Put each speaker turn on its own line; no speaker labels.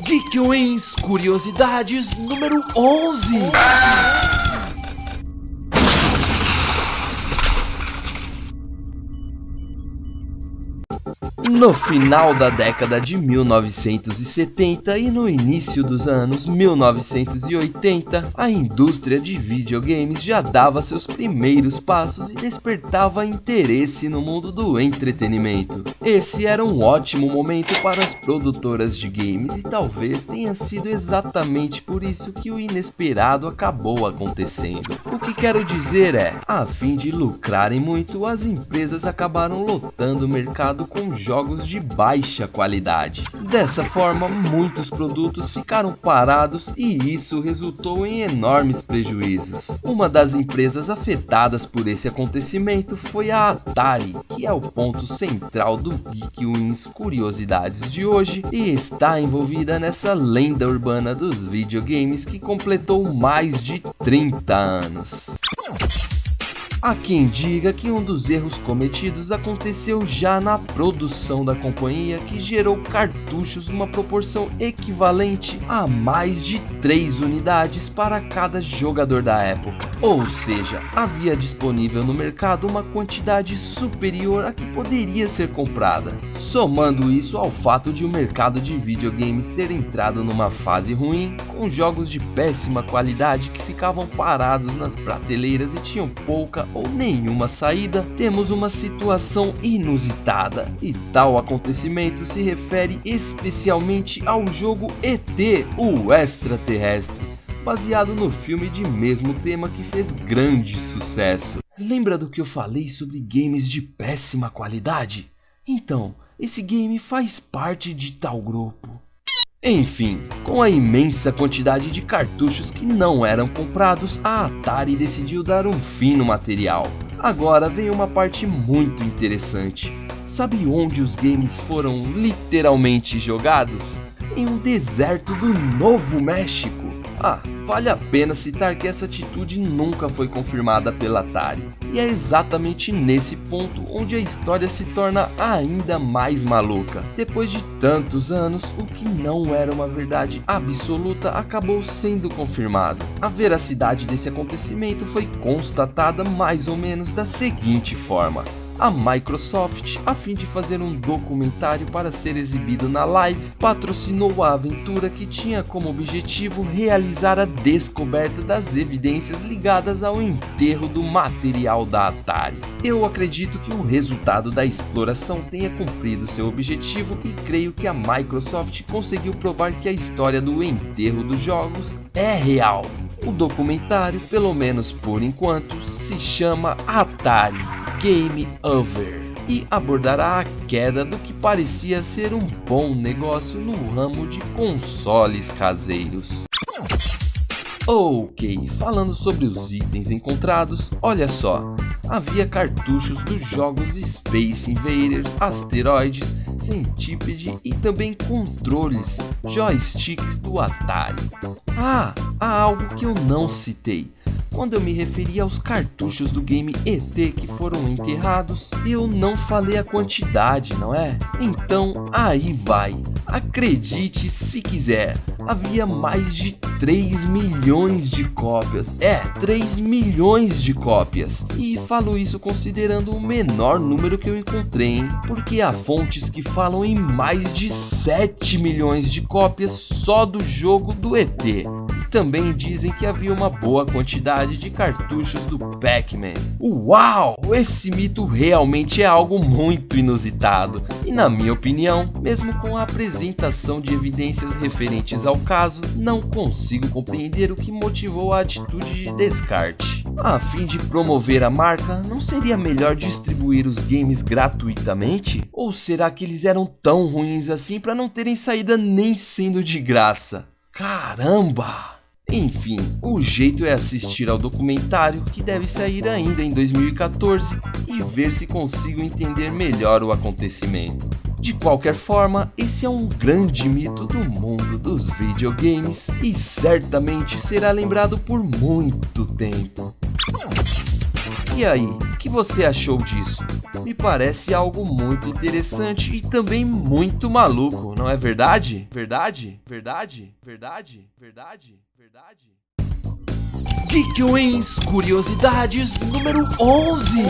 Geek Wins Curiosidades número 11. No final da década de 1970 e no início dos anos 1980, a indústria de videogames já dava seus primeiros passos e despertava interesse no mundo do entretenimento. Esse era um ótimo momento para as produtoras de games e talvez tenha sido exatamente por isso que o inesperado acabou acontecendo. O que quero dizer é, a fim de lucrarem muito, as empresas acabaram lotando o mercado com jogos de baixa qualidade. Dessa forma, muitos produtos ficaram parados e isso resultou em enormes prejuízos. Uma das empresas afetadas por esse acontecimento foi a Atari, que é o ponto central do Geek Wins Curiosidades de hoje e está envolvida nessa lenda urbana dos videogames que completou mais de 30 anos. Há quem diga que um dos erros cometidos aconteceu já na produção da companhia, que gerou cartuchos numa proporção equivalente a mais de 3 unidades para cada jogador da época. Ou seja, havia disponível no mercado uma quantidade superior à que poderia ser comprada. Somando isso ao fato de o mercado de videogames ter entrado numa fase ruim, com jogos de péssima qualidade que ficavam parados nas prateleiras e tinham pouca ou nenhuma saída, temos uma situação inusitada, e tal acontecimento se refere especialmente ao jogo ET, o Extraterrestre, baseado no filme de mesmo tema que fez grande sucesso. Lembra do que eu falei sobre games de péssima qualidade? Então, esse game faz parte de tal grupo. Enfim, com a imensa quantidade de cartuchos que não eram comprados, a Atari decidiu dar um fim no material. Agora vem uma parte muito interessante. Sabe onde os games foram literalmente jogados? Em um deserto do Novo México. Vale a pena citar que essa atitude nunca foi confirmada pela Atari. E é exatamente nesse ponto onde a história se torna ainda mais maluca. Depois de tantos anos, o que não era uma verdade absoluta acabou sendo confirmado. A veracidade desse acontecimento foi constatada mais ou menos da seguinte forma. A Microsoft, a fim de fazer um documentário para ser exibido na Live, patrocinou a aventura que tinha como objetivo realizar a descoberta das evidências ligadas ao enterro do material da Atari. Eu acredito que o resultado da exploração tenha cumprido seu objetivo e creio que a Microsoft conseguiu provar que a história do enterro dos jogos é real. O documentário, pelo menos por enquanto, se chama Atari Game Over e abordará a queda do que parecia ser um bom negócio no ramo de consoles caseiros. Ok, falando sobre os itens encontrados, olha só, havia cartuchos dos jogos Space Invaders, Asteroids, Centipede e também controles, joysticks do Atari. Há algo que eu não citei. Quando eu me referi aos cartuchos do game ET que foram enterrados, eu não falei a quantidade, não é? Então aí vai. Acredite se quiser, havia mais de 3 milhões de cópias. 3 milhões de cópias. E falo isso considerando o menor número que eu encontrei, hein? Porque há fontes que falam em mais de 7 milhões de cópias só do jogo do ET. E também dizem que havia uma boa quantidade de cartuchos do Pac-Man. Uau! Esse mito realmente é algo muito inusitado. E na minha opinião, mesmo com a apresentação de evidências referentes ao caso, não consigo compreender o que motivou a atitude de descarte. A fim de promover a marca, não seria melhor distribuir os games gratuitamente? Ou será que eles eram tão ruins assim para não terem saída nem sendo de graça? Caramba! Enfim, o jeito é assistir ao documentário, que deve sair ainda em 2014, e ver se consigo entender melhor o acontecimento. De qualquer forma, esse é um grande mito do mundo dos videogames e certamente será lembrado por muito tempo. E aí, o que você achou disso? Me parece algo muito interessante e também muito maluco, não é verdade? Verdade? Verdade? Verdade? Verdade? Verdade? Geek Wins Curiosidades número 11.